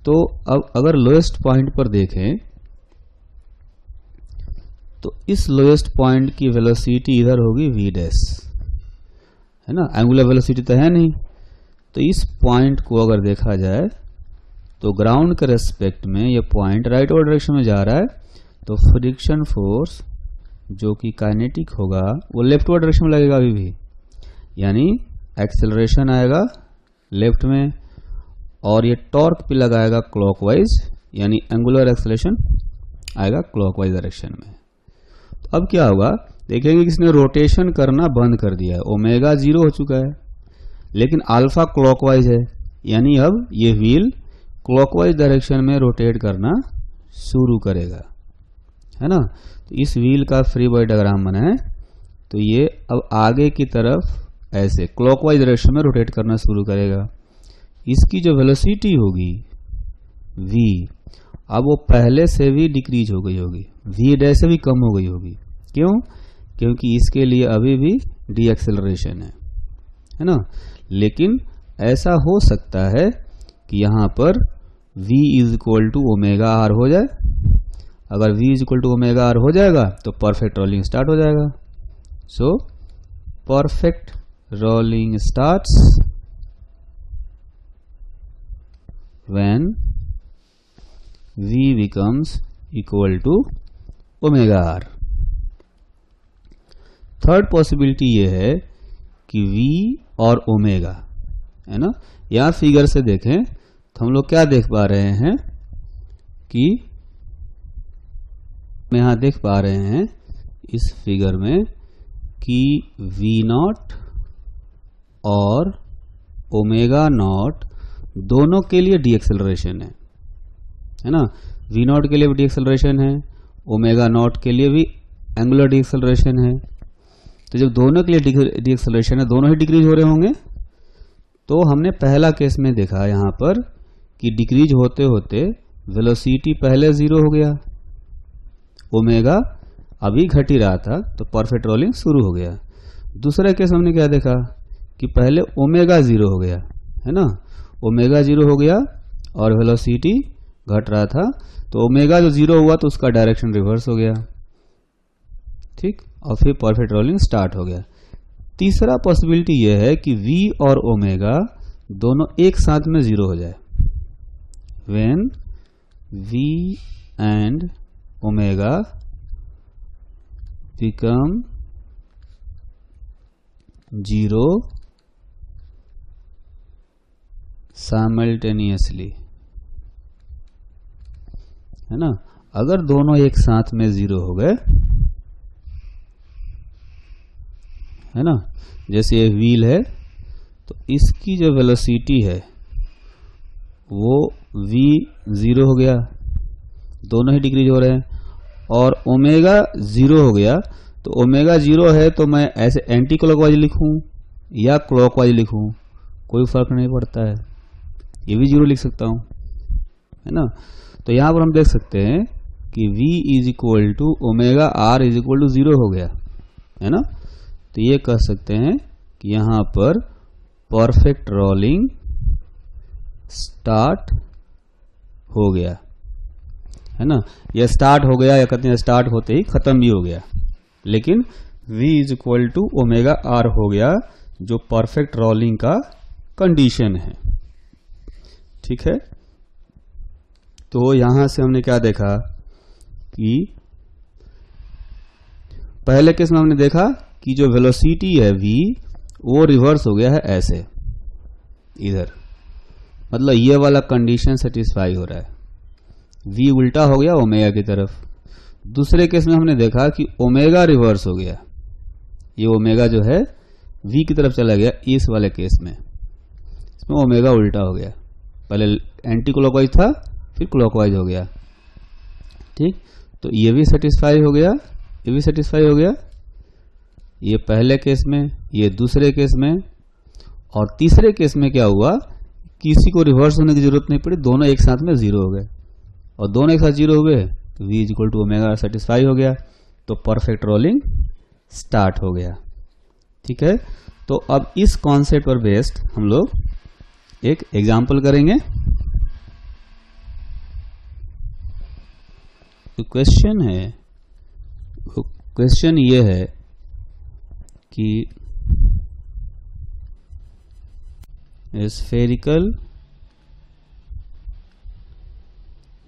तो अब अगर लोएस्ट पॉइंट पर देखें तो इस लोएस्ट पॉइंट की वेलोसिटी इधर होगी v डैश, है ना। एंगुलर वेलोसिटी तो है नहीं, तो इस पॉइंट को अगर देखा जाए तो ग्राउंड के रेस्पेक्ट में ये पॉइंट राइटवर्ड डायरेक्शन में जा रहा है, तो फ्रिक्शन फोर्स जो कि काइनेटिक होगा वो लेफ्टवर्ड डायरेक्शन में लगेगा अभी भी, यानी एक्सेलरेशन आएगा लेफ्ट में और ये टॉर्क भी लगाएगा क्लॉकवाइज, यानी एंगुलर एक्सेलरेशन आएगा क्लॉकवाइज डायरेक्शन में। तो अब क्या होगा, देखेंगे कि इसने रोटेशन करना बंद कर दिया है, ओमेगा 0 हो चुका है लेकिन अल्फा क्लॉकवाइज है, यानी अब ये व्हील क्लॉकवाइज डायरेक्शन में रोटेट करना शुरू करेगा, है ना। तो इस व्हील का फ्री बॉडी डायग्राम बनाए तो ये अब आगे की तरफ ऐसे क्लॉकवाइज डायरेक्शन में रोटेट करना शुरू करेगा। इसकी जो वेलोसिटी होगी v, अब वो पहले से भी डिक्रीज हो गई होगी, v डैश से भी कम हो गई होगी। क्यों? क्योंकि इसके लिए अभी भी डी एक्सेलरेशन है। है ना। लेकिन ऐसा हो सकता है कि यहां पर v is equal to omega r हो जाए। अगर v is equal to omega r हो जाएगा तो परफेक्ट रोलिंग स्टार्ट हो जाएगा। So perfect rolling starts when v becomes equal to omega r. Third possibility ये है कि v और ओमेगा, है ना। यहां फिगर से देखें तो हम लोग क्या देख पा रहे हैं कि यहां देख पा रहे हैं इस फिगर में कि v नॉट और ओमेगा नॉट दोनों के लिए डीएक्सेलरेशन है ना। v नॉट के लिए भी डीएक्सेलरेशन है, ओमेगा नॉट के लिए भी एंगुलर डीएक्सेलरेशन है। तो जब दोनों के लिए डीएक्सेलरेशन है, दोनों ही डिक्रीज हो रहे होंगे। तो हमने पहला केस में देखा यहां पर कि डिक्रीज होते होते वेलोसिटी पहले जीरो हो गया, ओमेगा अभी घट ही रहा था, तो परफेक्ट रोलिंग शुरू हो गया। दूसरा केस हमने क्या देखा कि पहले ओमेगा जीरो हो गया, है ना। ओमेगा जीरो हो गया और वेलोसिटी घट रहा था, तो ओमेगा जो जीरो हुआ तो उसका डायरेक्शन रिवर्स हो गया, ठीक, और फिर परफेक्ट रोलिंग स्टार्ट हो गया। तीसरा पॉसिबिलिटी यह है कि v और ओमेगा दोनों एक साथ में जीरो हो जाए। When v and omega become zero simultaneously, है ना। अगर दोनों एक साथ में जीरो हो गए, है ना, जैसे ये व्हील है तो इसकी जो वेलोसिटी है वो v जीरो हो गया, दोनों ही डिक्रीज हो रहे हैं, और ओमेगा जीरो हो गया। तो ओमेगा जीरो है तो मैं ऐसे एंटी क्लॉकवाइज लिखूं या क्लॉकवाइज लिखूं, कोई फर्क नहीं पड़ता है, ये भी जीरो लिख सकता हूं, है ना। तो यहां पर हम देख सकते हैं कि v is equal to omega r is equal to zero हो गया, है ना। तो ये कह सकते हैं कि यहां पर परफेक्ट रोलिंग स्टार्ट हो गया, है ना। यह स्टार्ट हो गया या कहते हैं स्टार्ट होते ही खत्म भी हो गया, लेकिन v is equal to omega r हो गया, जो परफेक्ट रोलिंग का कंडीशन है, ठीक है। तो यहां से हमने क्या देखा कि पहले केस में हमने देखा कि जो वेलोसिटी है v वो रिवर्स हो गया है ऐसे इधर, मतलब ये वाला कंडीशन सेटिस्फाई हो रहा है, v उल्टा हो गया ओमेगा की तरफ। दूसरे केस में हमने देखा कि ओमेगा रिवर्स हो गया, ये ओमेगा जो है v की तरफ चला गया इस वाले केस में, इसमें ओमेगा उल्टा हो गया, पहले एंटी क्लॉकवाइज था फिर क्लॉकवाइज हो गया, ठीक। तो ये भी सेटिस्फाई हो गया, ये भी सेटिस्फाई हो गया, ये पहले केस में, ये दूसरे केस में। और तीसरे केस में क्या हुआ, किसी को रिवर्स होने की जरूरत नहीं पड़ी, दोनों एक साथ में जीरो हो गए, और दोनों एक साथ जीरो हो गए तो v is equal to omega satisfy हो गया, तो परफेक्ट रोलिंग स्टार्ट हो गया, ठीक है। तो अब इस कॉन्सेप्ट पर बेस्ड हम लोग एक एग्जाम्पल करेंगे। तो क्वेश्चन है, क्वेश्चन ये है कि spherical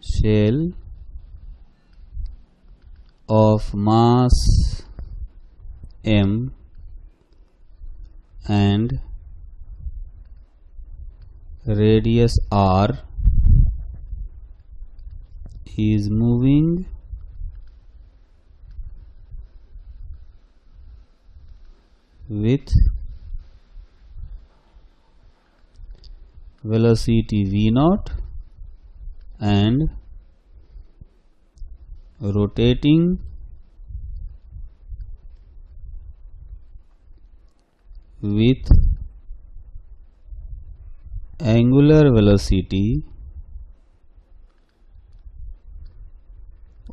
shell of mass m and radius r is moving with velocity v naught and rotating with angular velocity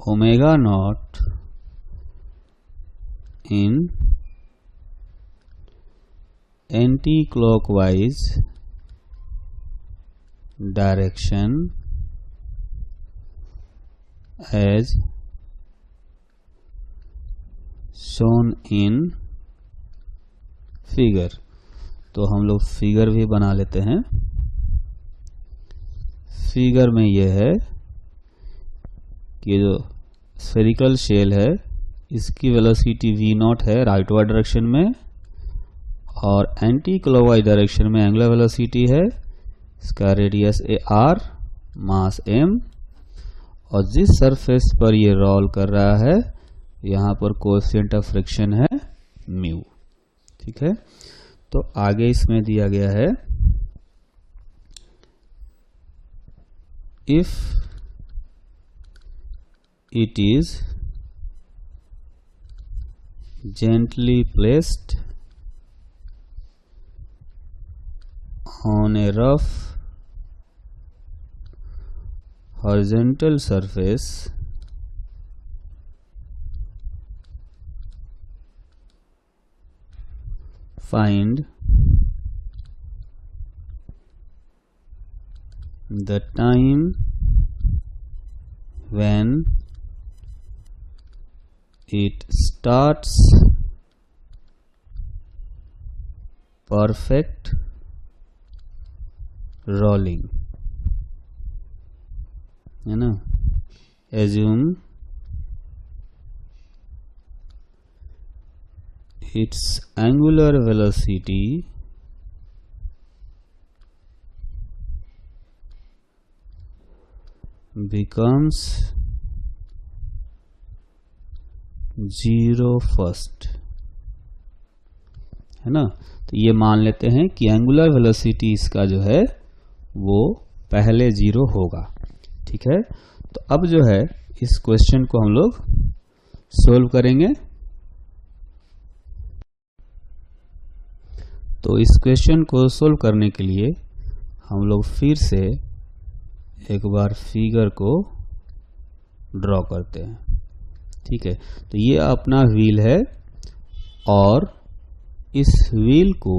omega naught in anticlockwise direction as shown in figure. तो हम लोग फिगर भी बना लेते हैं। फिगर में यह है कि जो स्फेरिकल शेल है इसकी वेलोसिटी v0 है राइट वार्ड डायरेक्शन में, और एंटी क्लॉकवाइज डायरेक्शन में एंगुलर वेलोसिटी है, इसका रेडियस ar, मास m, और जिस सरफेस पर ये रोल कर रहा है यहाँ पर कोएफिशिएंट ऑफ फ्रिक्शन है म्यू। ठीक है, तो आगे इसमें दिया गया है if it is gently placed on a rough horizontal surface find the time when it starts perfect rolling, है ना। assume its angular velocity becomes 0 first, है ना। तो ये मान लेते हैं कि एंगुलर वेलोसिटी इसका जो है वो पहले 0 होगा। ठीक है, तो अब जो है इस क्वेश्चन को हम लोग सोल्व करेंगे। तो इस क्वेश्चन को सोल्व करने के लिए हम लोग फिर से एक बार फिगर को ड्रॉ करते हैं। ठीक है, तो ये अपना व्हील है और इस व्हील को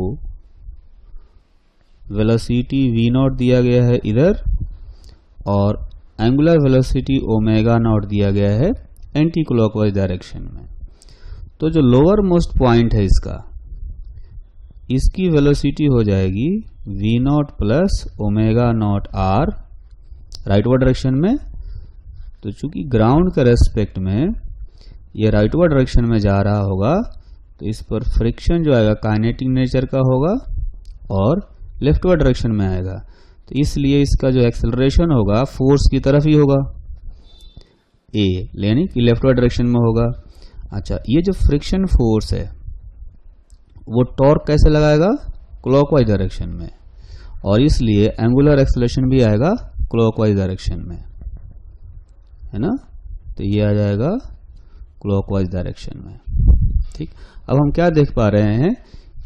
वेलोसिटी v0 दिया गया है इधर, और एंगुलर वेलोसिटी ओमेगा नॉट दिया गया है एंटी क्लॉकवाइज डायरेक्शन में। तो जो लोअर मोस्ट पॉइंट है इसकी वेलोसिटी हो जाएगी v0 plus omega not r right ward direction में। तो चूंकि ग्राउंड के रेस्पेक्ट में ये राइट वार्ड डायरेक्शन में जा रहा होगा तो इस पर फ्रिक्शन जो आएगा काइनेटिक नेचर का होगा और लेफ्ट वार्ड डायरेक्शन में आएगा। तो इसलिए इसका जो एक्सेलरेशन होगा फोर्स की तरफ ही होगा, ए यानी कि लेफ्ट वार्ड डायरेक्शन में होगा। अच्छा, ये जो फ्रिक्शन फोर्स है वो टॉर्क कैसे लगाएगा? क्लॉकवाइज डायरेक्शन में, और इसलिए एंगुलर एक्सेलरेशन भी आएगा क्लॉकवाइज डायरेक्शन में, है ना। तो ये आ जाएगा क्लॉकवाइज डायरेक्शन में। ठीक, अब हम क्या देख पा रहे हैं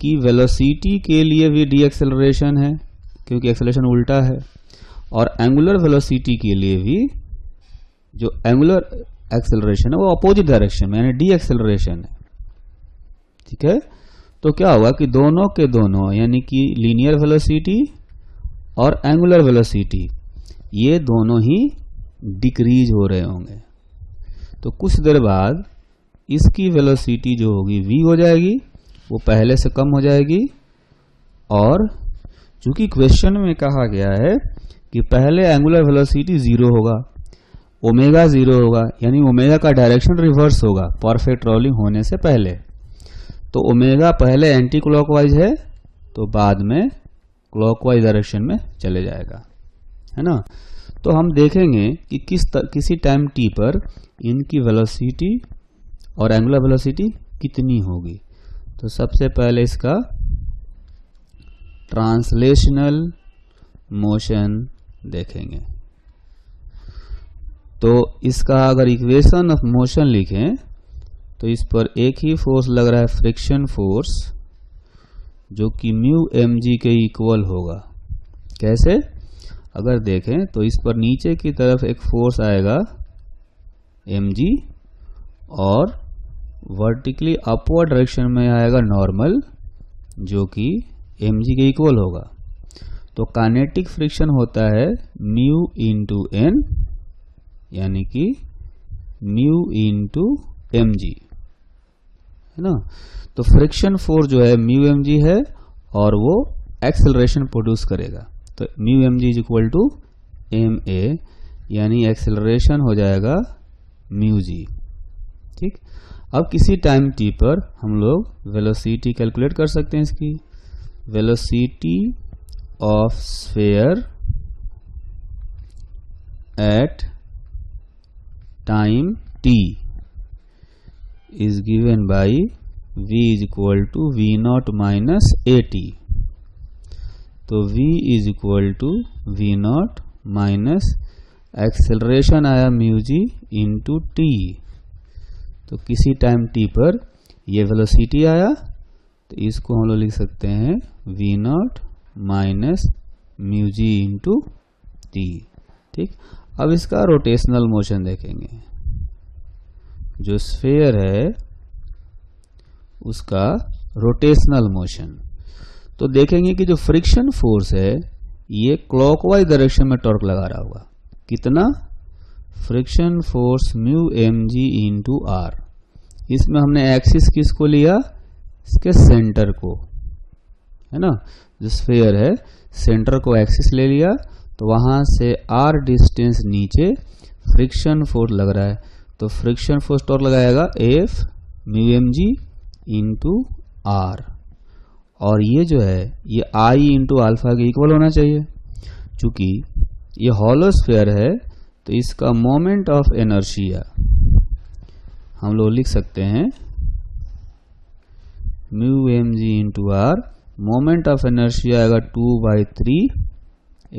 कि वेलोसिटी के लिए भी डी एक्सेलरेशन है क्योंकि एक्सेलरेशन उल्टा है, और एंगुलर वेलोसिटी के लिए भी जो एंगुलर एक्सेलरेशन है वो अपोजिट डायरेक्शन में यानी डी एक्सेलरेशन है। ठीक है, तो क्या होगा कि दोनों के दोनों यानी कि लीनियर वेलोसिटी और एंगुलर वेलोसिटी ये दोनों ही डिक्रीज हो रहे होंगे। तो कुछ देर बाद इसकी वेलोसिटी जो होगी v हो जाएगी, वो पहले से कम हो जाएगी, और चूंकि क्वेश्चन में कहा गया है कि पहले एंगुलर वेलोसिटी 0 होगा, ओमेगा 0 होगा, यानी ओमेगा का डायरेक्शन रिवर्स होगा परफेक्ट रोलिंग होने से पहले। तो ओमेगा पहले एंटी क्लॉकवाइज है तो बाद में क्लॉकवाइज डायरेक्शन में चले जाएगा, है ना। तो हम देखेंगे कि किसी टाइम t पर इनकी वेलोसिटी और एंगुलर वेलोसिटी कितनी होगी। तो सबसे पहले इसका ट्रांसलेशनल मोशन देखेंगे। तो इसका अगर इक्वेशन ऑफ मोशन लिखें तो इस पर एक ही फोर्स लग रहा है, फ्रिक्शन फोर्स, जो कि म्यू mg के इक्वल होगा। कैसे? अगर देखें तो इस पर नीचे की तरफ एक फोर्स आएगा mg और वर्टिकली अपवर्ड डायरेक्शन में आएगा नॉर्मल, जो कि mg के इक्वल होगा। तो काइनेटिक फ्रिक्शन होता है म्यू इंटू एन, यानी कि म्यू इंटू mg, है ना। तो फ्रिक्शन फोर्स जो है म्यू mg है और वो एक्सेलरेशन प्रोड्यूस करेगा। तो mu mg is equal to ma, यानी एक्सेलरेशन हो जाएगा म्यू जी। ठीक, अब किसी टाइम t पर हम लोग वेलोसिटी कैलकुलेट कर सकते हैं। इसकी velocity of sphere at time t is given by v is equal to v naught minus at। तो v is equal to v naught minus acceleration आया म्यू जी इंटू टी। तो किसी टाइम t पर ये वेलोसिटी आया, तो इसको हम लोग लिख सकते हैं v naught माइनस म्यू जी इंटू टी। ठीक, अब इसका रोटेशनल मोशन देखेंगे। जो स्फीयर है उसका रोटेशनल मोशन, तो देखेंगे कि जो फ्रिक्शन फोर्स है ये क्लॉकवाइज डायरेक्शन में टॉर्क लगा रहा होगा। कितना? Friction force mu mg into r. इसमें हमने एक्सिस किसको लिया? इसके सेंटर को, है ना। जो स्फीयर है सेंटर को एक्सिस ले लिया, तो वहां से r डिस्टेंस नीचे फ्रिक्शन फोर्स लग रहा है। तो फ्रिक्शन फोर्स टॉर्क लगाएगा F mu mg into r, और ये जो है ये I इंटू अल्फा के इक्वल होना चाहिए। चूंकि ये हॉलो स्फीयर है तो इसका मोमेंट ऑफ इनर्शिया हम लोग लिख सकते हैं mu mg into r. Moment of inertia आएगा 2/3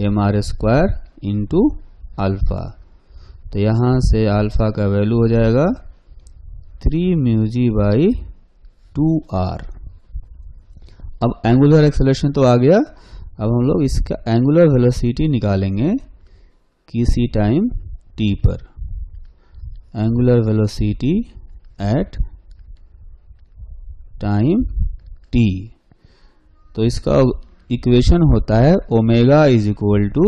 mr² इंटू अल्फा। तो यहाँ से अल्फा का वैल्यू हो जाएगा 3 μg/2r। अब एंगुलर एक्सेलरेशन तो आ गया, अब हम लोग इसका एंगुलर वेलोसिटी निकालेंगे किसी टाइम t पर। Angular velocity at time t, तो इसका इक्वेशन होता है omega is equal to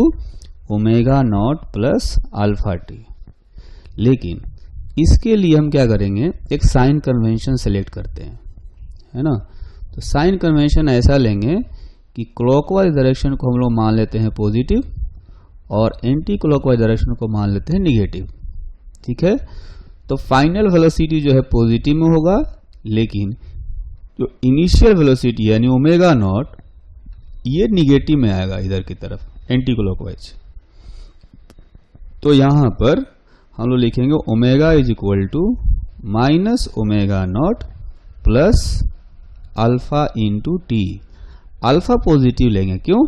omega naught plus alpha t. लेकिन इसके लिए हम क्या करेंगे, एक साइन कन्वेंशन सेलेक्ट करते हैं, है ना। तो साइन कन्वेंशन ऐसा लेंगे कि क्लॉकवाइज डायरेक्शन को हम लोग मान लेते हैं पॉजिटिव और एंटी क्लॉकवाइज डायरेक्शन को मान लेते हैं निगेटिव। ठीक है, तो फाइनल वेलोसिटी जो है पॉजिटिव में होगा, लेकिन जो इनिशियल वेलोसिटी यानी ओमेगा नॉट ये निगेटिव में आएगा इधर की तरफ एंटी क्लॉकवाइज। तो यहां पर हम लोग लिखेंगे omega is equal to minus omega naught plus alpha into t. Alpha positive लेंगे, क्यों?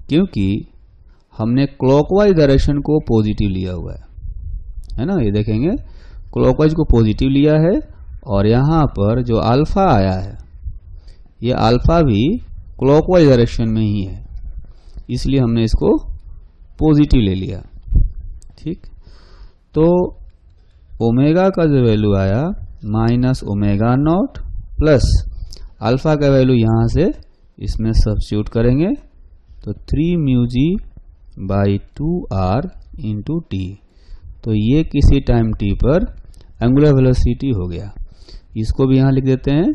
क्योंकि हमने क्लॉकवाइज डायरेक्शन को पॉजिटिव लिया हुआ है ना। ये देखेंगे क्लॉकवाइज को पॉजिटिव लिया है, और यहां पर जो अल्फा आया है ये अल्फा भी क्लॉकवाइज डायरेक्शन में ही है, इसलिए हमने इसको पॉजिटिव ले लिया। ठीक, तो ओमेगा का जो वैल्यू आया minus omega naught plus alpha का वैल्यू यहां से इसमें सब्स्टिट्यूट करेंगे, तो 3 μg/2r इंटू टी। तो ये किसी टाइम t पर एंगुलर वेलोसिटी हो गया। इसको भी यहां लिख देते हैं,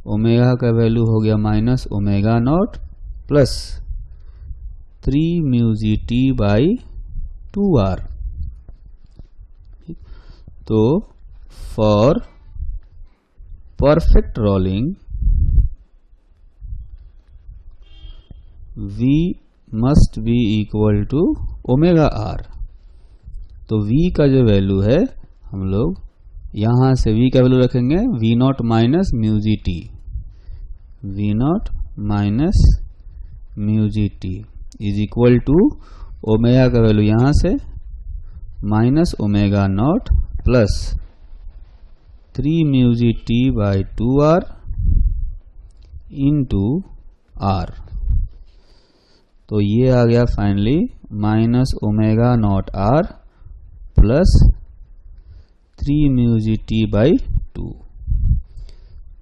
ओमेगा का वैल्यू हो गया minus omega naught plus 3 μg/2r। तो for perfect rolling v must be equal to omega r। तो v का जो वैल्यू है हम लोग यहां से v का वैल्यू रखेंगे v not minus mu g t, v not minus mu g t is equal to omega का वैल्यू यहां से minus omega naught plus 3 μg/2r into r. तो ये आ गया finally minus omega not r plus 3 μg/2।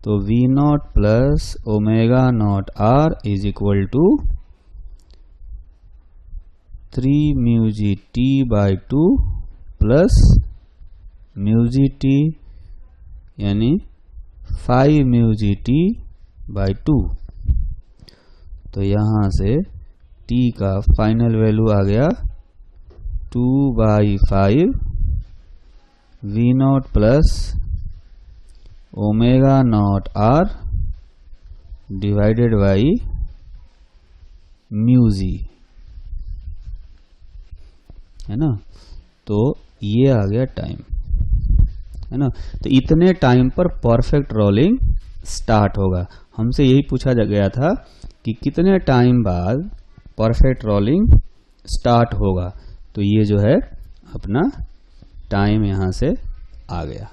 तो v naught plus omega not r is equal to 3 mu g t by 2 plus mu g t यानी 5 म्यू जी टी बाई 2। तो यहां से t का फाइनल वैल्यू आ गया 2/5 v naught plus omega not r divided by mu जी, है ना। तो ये आ गया टाइम, है ना। तो इतने टाइम पर परफेक्ट रोलिंग स्टार्ट होगा। हमसे यही पूछा गया था कि कितने टाइम बाद परफेक्ट रोलिंग स्टार्ट होगा। तो ये जो है अपना टाइम यहां से आ गया।